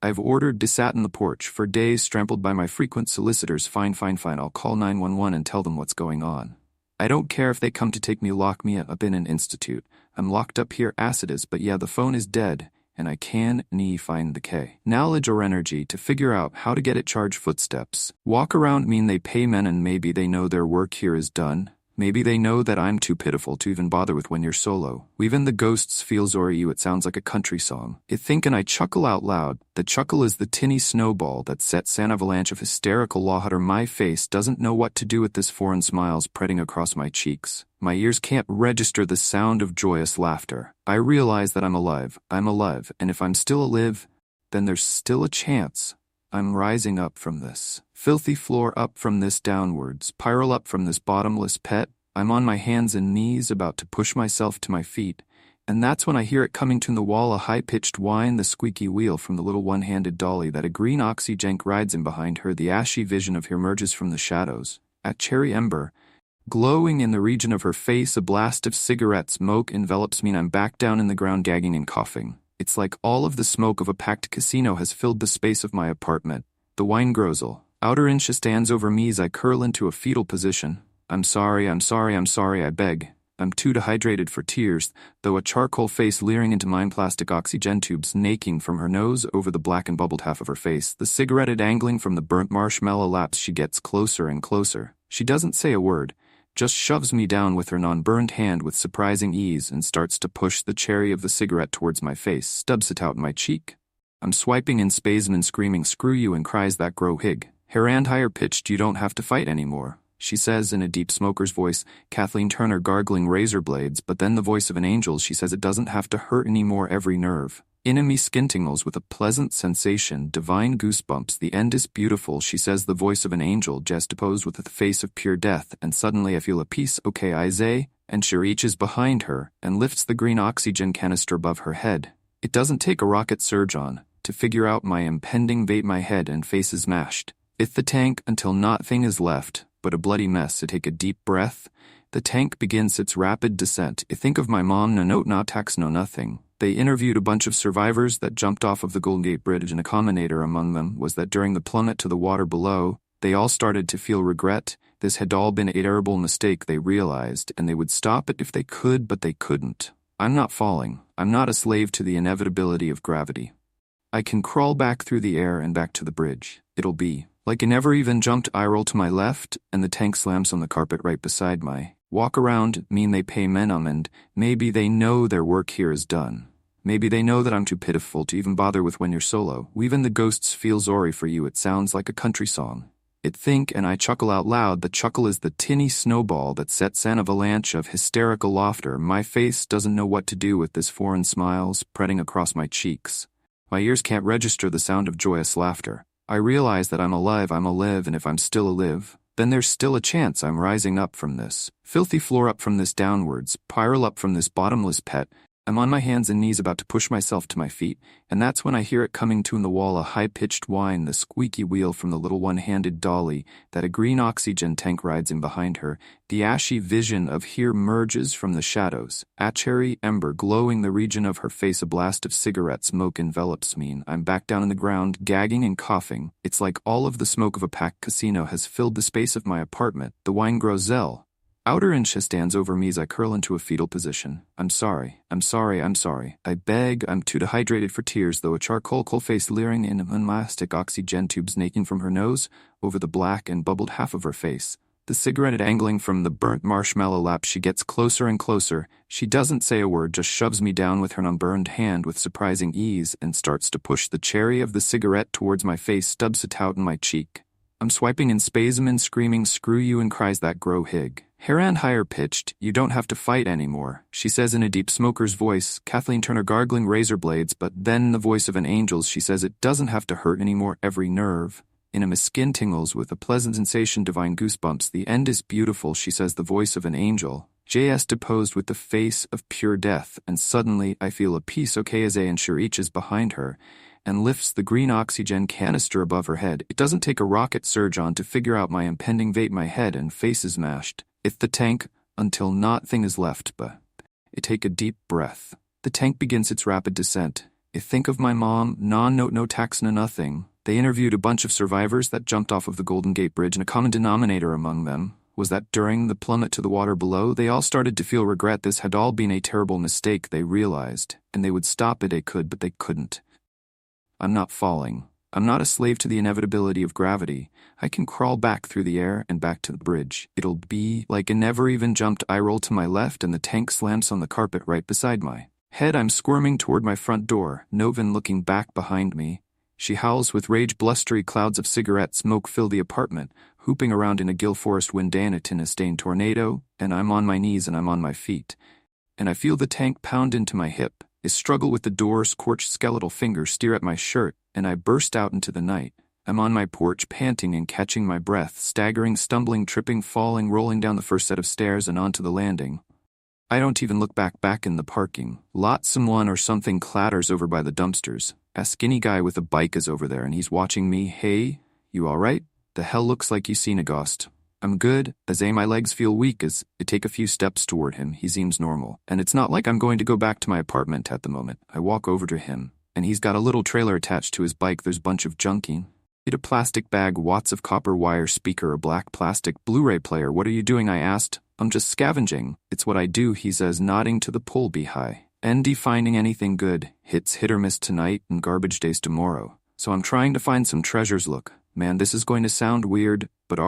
Speaker 1: I've ordered sat in the porch for days, trampled by my frequent solicitors. Fine, I'll call 911 and tell them what's going on. I don't care if they come to take me, lock me up in an institute. I'm locked up here as it is, but yeah, the phone is dead, and I can't find the knowledge or energy to figure out how to get it charged. Footsteps walk around mean they pay men, and maybe they know their work here is done. Maybe they know that I'm too pitiful to even bother with when you're solo. Even the ghosts feel sorry you. It sounds like a country song. I think, and I chuckle out loud. The chuckle is the tinny snowball that sets an avalanche of hysterical laughter. My face doesn't know what to do with this foreign smile spreading across my cheeks. My ears can't register the sound of joyous laughter. I realize that I'm alive, and if I'm still alive, then there's still a chance. I'm rising up from this filthy floor, up from this downward spiral, up from this bottomless pit. I'm on my hands and knees about to push myself to my feet, and that's when I hear it coming to the wall, a high-pitched whine, the squeaky wheel from the little one-handed dolly that a green oxyjank rides in behind her. The ashy vision of her emerges from the shadows. At cherry ember, glowing in the region of her face, a blast of cigarette smoke envelops me, and I'm back down in the ground, gagging and coughing. It's like all of the smoke of a packed casino has filled the space of my apartment. The wine grozel, outer inch, stands over me as I curl into a fetal position. I'm sorry, I beg. I'm too dehydrated for tears, though a charcoal face leering into mine, plastic oxygen tubes naking from her nose over the black and bubbled half of her face, the cigarette dangling from the burnt marshmallow laps. She gets closer and closer. She doesn't say a word, just shoves me down with her non-burned hand with surprising ease and starts to push the cherry of the cigarette towards my face, stubs it out in my cheek. I'm swiping in spasm and screaming, "Screw you," and cries that grow hig. Her and higher pitched, "You don't have to fight anymore," she says in a deep smoker's voice, Kathleen Turner gargling razor blades, but then the voice of an angel. She says it doesn't have to hurt anymore, every nerve. In me skin tingles with a pleasant sensation, divine goosebumps, the end is beautiful, she says, the voice of an angel, juxtaposed with the face of pure death, and suddenly I feel a peace, okay Isaiah, and she reaches behind her and lifts the green oxygen canister above her head. It doesn't take a rocket surge on to figure out my impending fate. My head and face is mashed. If the tank until nothing is left but a bloody mess. I take a deep breath. The tank begins its rapid descent. I think of my mom, no note, no tax, no nothing. They interviewed a bunch of survivors that jumped off of the Golden Gate Bridge, and a commonator among them was that during the plummet to the water below, they all started to feel regret. This had all been a terrible mistake, they realized, and they would stop it if they could, but they couldn't. I'm not falling. I'm not a slave to the inevitability of gravity. I can crawl back through the air and back to the bridge. It'll be like I never even jumped. I roll to my left, and the tank slams on the carpet right beside my walk around. Mean they pay menum, and maybe they know their work here is done. Maybe they know that I'm too pitiful to even bother with when you're solo. Even the ghosts feel sorry for you. It sounds like a country song. It think, and I chuckle out loud. The chuckle is the tinny snowball that sets an avalanche of hysterical laughter. My face doesn't know what to do with this foreign smile spreading across my cheeks. My ears can't register the sound of joyous laughter. I realize that I'm alive, and if I'm still alive, then there's still a chance I'm rising up from this filthy floor, up from this downwards spiral, up from this bottomless pit. I'm on my hands and knees about to push myself to my feet, and that's when I hear it coming to in the wall, a high-pitched whine, the squeaky wheel from the little one-handed dolly that a green oxygen tank rides in behind her. The ashy vision of here merges from the shadows, a cherry ember glowing the region of her face. A blast of cigarette smoke envelops me. I'm back down on the ground, gagging and coughing. It's like all of the smoke of a packed casino has filled the space of my apartment. The wine grows outer and she stands over me as I curl into a fetal position. I'm sorry. I beg. I'm too dehydrated for tears, though a charcoal face leering in plastic oxygen tubes naking from her nose over the black and bubbled half of her face. The cigarette dangling from the burnt marshmallow lap. She gets closer and closer. She doesn't say a word, just shoves me down with her unburned hand with surprising ease and starts to push the cherry of the cigarette towards my face, stubs it out in my cheek. I'm swiping in spasm and screaming, "Screw you," and cries that grow hig. Hair and higher pitched, "You don't have to fight anymore," she says in a deep smoker's voice, Kathleen Turner gargling razor blades, but then the voice of an angel. She says it doesn't have to hurt anymore, every nerve. In my skin tingles with a pleasant sensation, divine goosebumps. The end is beautiful, she says, the voice of an angel. JS deposed with the face of pure death, and suddenly I feel a peace. Okay, as and she reaches behind her and lifts the green oxygen canister above her head. It doesn't take a rocket surge on to figure out my impending fate. My head and face is mashed. If the tank until nothing is left but I take a deep breath. The tank begins its rapid descent. I think of my mom, no tax, no nothing. They interviewed a bunch of survivors that jumped off of the Golden Gate Bridge, and a common denominator among them was that during the plummet to the water below, they all started to feel regret. This had all been a terrible mistake, they realized, and they would stop it. They could, but they couldn't. I'm not falling. I'm not a slave to the inevitability of gravity. I can crawl back through the air and back to the bridge. It'll be like I never even jumped. I roll to my left, and the tank slams on the carpet right beside my head. I'm squirming toward my front door, Novin looking back behind me. She howls with rage. Blustery clouds of cigarette smoke fill the apartment, hooping around in a Gil Forest wind in a stained tornado, and I'm on my knees and I'm on my feet. And I feel the tank pound into my hip. I struggle with the door, scorched skeletal fingers steer at my shirt, and I burst out into the night. I'm on my porch, panting and catching my breath, staggering, stumbling, tripping, falling, rolling down the first set of stairs and onto the landing. I don't even look back in the parking lot. Someone or something clatters over by the dumpsters. A skinny guy with a bike is over there, and he's watching me. "Hey, you alright? The hell looks like you seen a ghost." I'm good, as my legs feel weak as I take a few steps toward him. He seems normal, and it's not like I'm going to go back to my apartment at the moment. I walk over to him, and he's got a little trailer attached to his bike. There's a bunch of junking. A plastic bag, watts of copper wire speaker, a black plastic Blu-ray player. "What are you doing?" I asked. I'm just scavenging. It's what I do, he says, nodding to the pole behind. ND finding anything good. Hits hit or miss tonight and garbage days tomorrow. So I'm trying to find some treasures. Look, man, this is going to sound weird, but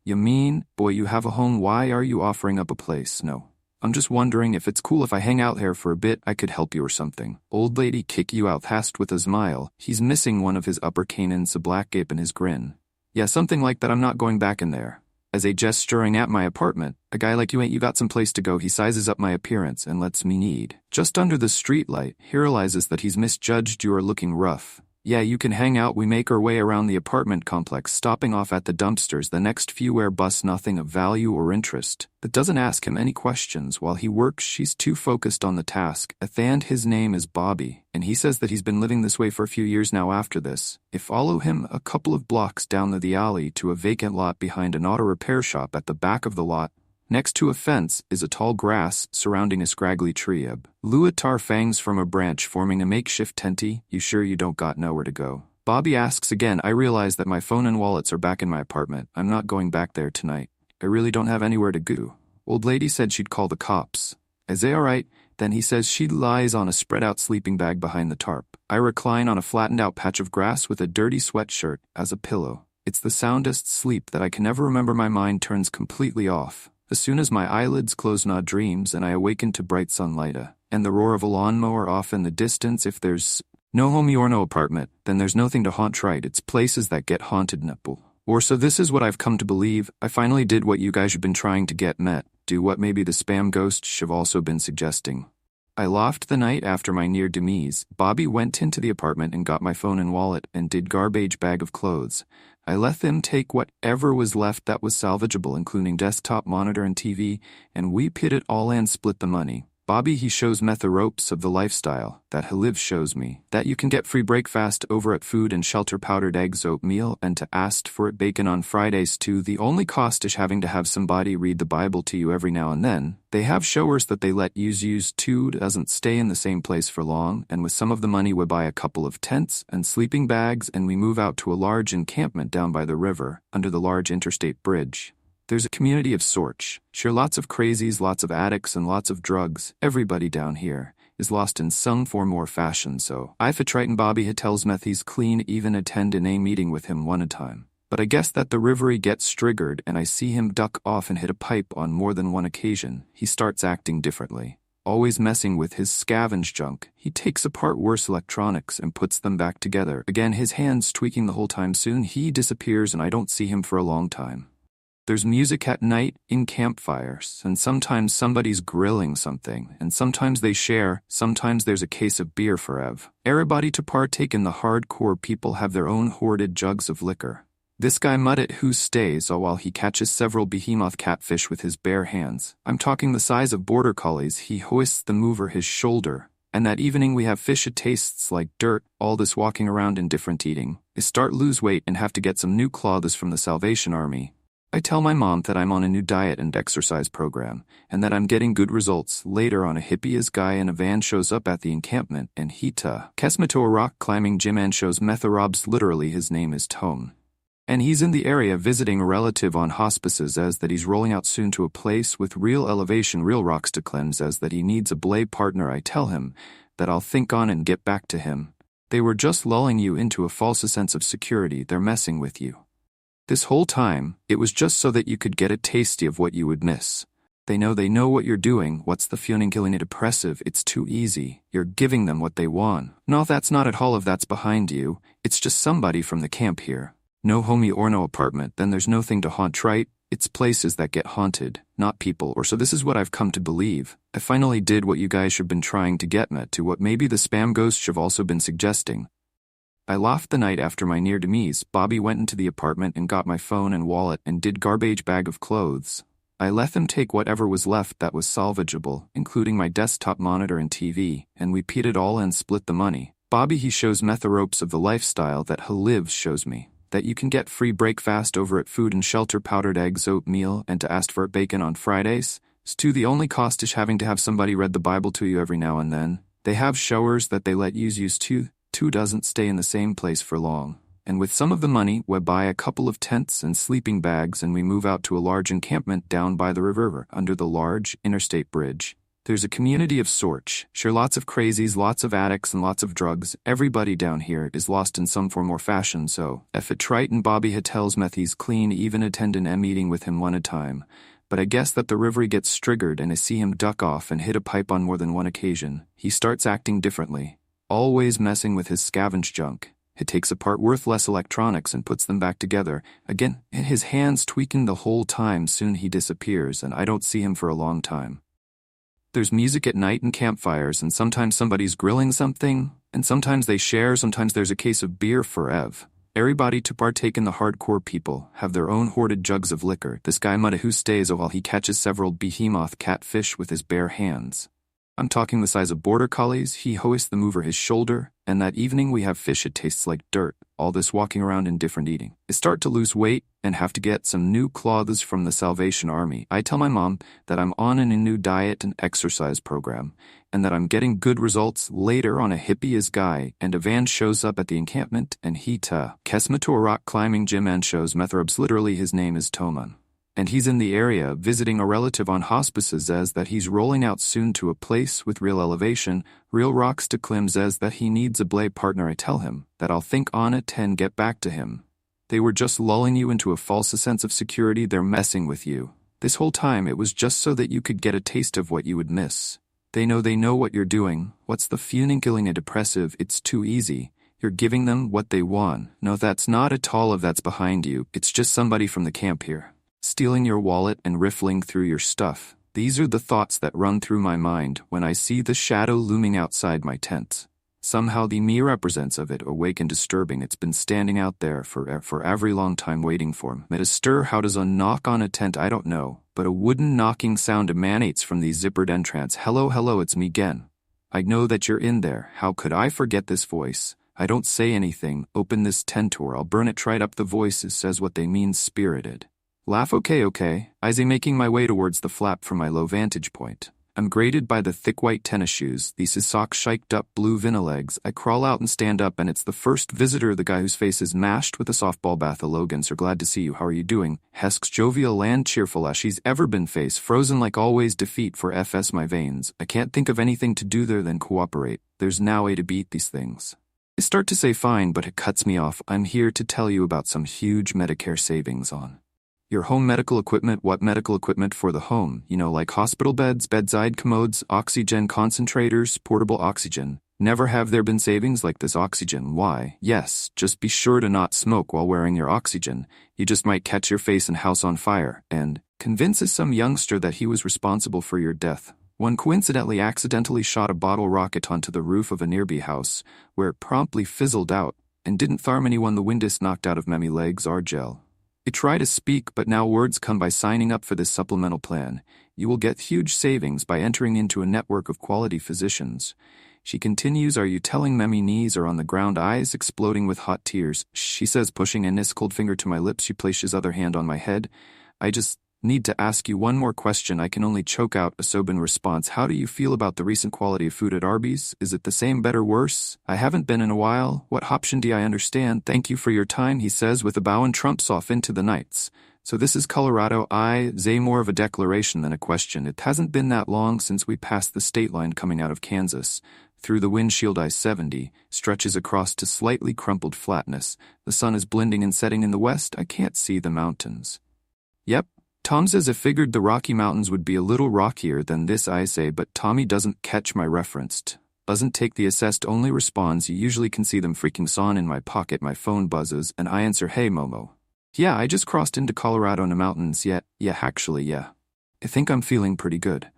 Speaker 1: you mean, boy, you have a home, why are you offering up a place? No. I'm just wondering if it's cool if I hang out here for a bit, I could help you or something. Old lady kick you out fast with a smile. He's missing one of his upper canines, a black gape in his grin. Yeah, something like that, I'm not going back in there. As a gesturing at my apartment, a guy like you ain't you got some place to go, he sizes up my appearance and lets me need. Just under the streetlight, he realizes that he's misjudged, you are looking rough. Yeah, you can hang out. We make our way around the apartment complex, stopping off at the dumpsters. The next few wear bus, nothing of value or interest. That doesn't ask him any questions while he works. She's too focused on the task. And his name is Bobby, and he says that he's been living this way for a few years now. After this, I follow him a couple of blocks down the alley to a vacant lot behind an auto repair shop. At the back of the lot, next to a fence, is a tall grass surrounding a scraggly tree. Luatar fangs from a branch forming a makeshift tenty. You sure you don't got nowhere to go? Bobby asks again. I realize that my phone and wallets are back in my apartment. I'm not going back there tonight. I really don't have anywhere to go. Old lady said she'd call the cops. Is they alright? Then he says she lies on a spread-out sleeping bag behind the tarp. I recline on a flattened-out patch of grass with a dirty sweatshirt as a pillow. It's the soundest sleep that I can never remember. My mind turns completely off. As soon as my eyelids close, not dreams, and I awaken to bright sunlight and the roar of a lawnmower off in the distance. If there's no homie or no apartment, then there's nothing to haunt, right? It's places that get haunted, nipple. Or so this is what I've come to believe. I finally did what you guys have been trying to get met. Do what maybe the spam ghosts have also been suggesting. I laughed the night after my near demise. Bobby went into the apartment and got my phone and wallet and did garbage bag of clothes. I let them take whatever was left that was salvageable, including desktop monitor and TV, and we pit it all and split the money. Bobby, he shows me the ropes of the lifestyle that he lives, shows me that you can get free breakfast over at Food and Shelter, powdered eggs, oatmeal, and to ask for it bacon on Fridays too. The only cost is having to have somebody read the Bible to you every now and then. They have showers that they let use too, doesn't stay in the same place for long, and with some of the money we buy a couple of tents and sleeping bags and we move out to a large encampment down by the river, under the large interstate bridge. There's a community of sorts. Sure, lots of crazies, lots of addicts, and lots of drugs. Everybody down here is lost in some form or fashion, so I Triton Bobby he tells me he's clean, even attend in a meeting with him one a time. But I guess that the rivery gets triggered and I see him duck off and hit a pipe on more than one occasion. He starts acting differently. Always messing with his scavenge junk. He takes apart worse electronics and puts them back together. Again, his hands tweaking the whole time. Soon he disappears and I don't see him for a long time. There's music at night in campfires, and sometimes somebody's grilling something, and sometimes they share, sometimes there's a case of beer for everybody to partake in. The hardcore people have their own hoarded jugs of liquor. This guy Muddit who stays while he catches several behemoth catfish with his bare hands. I'm talking the size of border collies. He hoists them over his shoulder. And that evening we have fish, it tastes like dirt. All this walking around indifferent eating is start lose weight and have to get some new clothes from the Salvation Army. I tell my mom that I'm on a new diet and exercise program, and that I'm getting good results. Later on, a hippie guy in a van shows up at the encampment, and he Kesmato, a rock climbing gym, and shows Metharobs, literally his name is Tone. And he's in the area visiting a relative on hospices, as that he's rolling out soon to a place with real elevation, real rocks to cleanse, as that he needs a blade partner. I tell him that I'll think on and get back to him. They were just lulling you into a false sense of security. They're messing with you. This whole time, it was just so that you could get a tasty of what you would miss. They know what you're doing. What's the feeling? Killing it oppressive. It's too easy. You're giving them what they want. No, that's not at all of that's behind you. It's just somebody from the camp here. No homie or no apartment, then there's no thing to haunt, right? It's places that get haunted, not people. Or so this is what I've come to believe. I finally did what you guys have been trying to get me to, what maybe the spam ghosts have also been suggesting. I laughed the night after my near demise. Bobby went into the apartment and got my phone and wallet and did garbage bag of clothes. I let them take whatever was left that was salvageable, including my desktop monitor and TV, and we peed it all and split the money. Bobby, he shows me the ropes of the lifestyle that he lives, shows me that you can get free breakfast over at Food and Shelter, powdered eggs, oatmeal, and to ask for bacon on Fridays. Stu, the only cost is having to have somebody read the Bible to you every now and then. They have showers that they let you use too. Two doesn't stay in the same place for long. and with some of the money, we buy a couple of tents and sleeping bags and we move out to a large encampment down by the river under the large interstate bridge. There's a community of sorts, sure lots of crazies, lots of addicts and lots of drugs. Everybody down here is lost in some form or fashion, so if it Triton Bobby tells Meth he's clean, even attend an meeting with him one a time. But I guess that the river gets triggered and I see him duck off and hit a pipe on more than one occasion. He starts acting differently, always messing with his scavenged junk. He takes apart worthless electronics and puts them back together. Again, his hands tweaking the whole time. Soon he disappears and I don't see him for a long time. There's music at night and campfires, and sometimes somebody's grilling something, and sometimes they share, sometimes there's a case of beer for Ev. Everybody to partake in the hardcore people have their own hoarded jugs of liquor. This guy who stays while he catches several behemoth catfish with his bare hands. I'm talking the size of border collies. He hoists them over his shoulder, and that evening we have fish. It tastes like dirt. All this walking around indifferent eating. I start to lose weight and have to get some new clothes from the Salvation Army. I tell my mom that I'm on a new diet and exercise program, and that I'm getting good results. Later on, a hippie is guy, and a van shows up at the encampment, and he Kesma to a rock climbing gym and shows Methrobs. Literally his name is Toman. And he's in the area visiting a relative on hospices, says that he's rolling out soon to a place with real elevation, real rocks to climb, says that he needs a play partner. I tell him that I'll think on it and get back to him. They were just lulling you into a false sense of security. They're messing with you. This whole time it was just so that you could get a taste of what you would miss. They know what you're doing. What's the funiculating and depressive? It's too easy. You're giving them what they want. No, that's not at all of that's behind you. It's just somebody from the camp here, stealing your wallet and riffling through your stuff. These are the thoughts that run through my mind when I see the shadow looming outside my tent. Somehow the me represents of it, awake and disturbing. It's been standing out there for every long time waiting for him. Made a stir. How does a knock on a tent? I don't know, but a wooden knocking sound emanates from the zippered entrance. Hello, it's me again. I know that you're in there. How could I forget this voice? I don't say anything. Open this tent or I'll burn it right up. The voices says what they mean, spirited. Laugh. Okay. I'm making my way towards the flap from my low vantage point. I'm graded by the thick white tennis shoes, these his socks shiked up blue vinyl legs. I crawl out and stand up, and it's the first visitor, the guy whose face is mashed with a softball bath. Logan, sir, glad to see you. How are you doing? Hesk's jovial and cheerful as she's ever been, face frozen like always. Defeat for FS my veins. I can't think of anything to do there than cooperate. There's no way to beat these things. I start to say fine, but it cuts me off. I'm here to tell you about some huge Medicare savings on your home medical equipment. What medical equipment for the home? Like hospital beds, bedside commodes, oxygen concentrators, portable oxygen. Never have there been savings like this. Oxygen. Why? Yes, just be sure to not smoke while wearing your oxygen. You just might catch your face and house on fire. And convinces some youngster that he was responsible for your death. One coincidentally accidentally shot a bottle rocket onto the roof of a nearby house, where it promptly fizzled out, and didn't harm anyone. The wind is knocked out of Memmy legs are gel. I try to speak, but now words come. By signing up for this supplemental plan, you will get huge savings by entering into a network of quality physicians. She continues, are you telling Memmy? Knees are on the ground, eyes exploding with hot tears. She says, pushing an ice cold finger to my lips. She places his other hand on my head. I just need to ask you one more question. I can only choke out a sober response. How do you feel about the recent quality of food at Arby's? Is it the same, better, worse? I haven't been in a while. What option do I understand? Thank you for your time, he says with a bow and trumps off into the nights. So this is Colorado. I say more of a declaration than a question. It hasn't been that long since we passed the state line coming out of Kansas. Through the windshield I-70 stretches across to slightly crumpled flatness. The sun is blending and setting in the west. I can't see the mountains. Yep. Tom says I figured the Rocky Mountains would be a little rockier than this. I say, but Tommy doesn't catch my reference. Doesn't take the assessed, only responds, you usually can see them freaking son in my pocket. My phone buzzes, and I answer, hey Momo. Yeah, I just crossed into Colorado in the mountains. Yeah, actually. I think I'm feeling pretty good.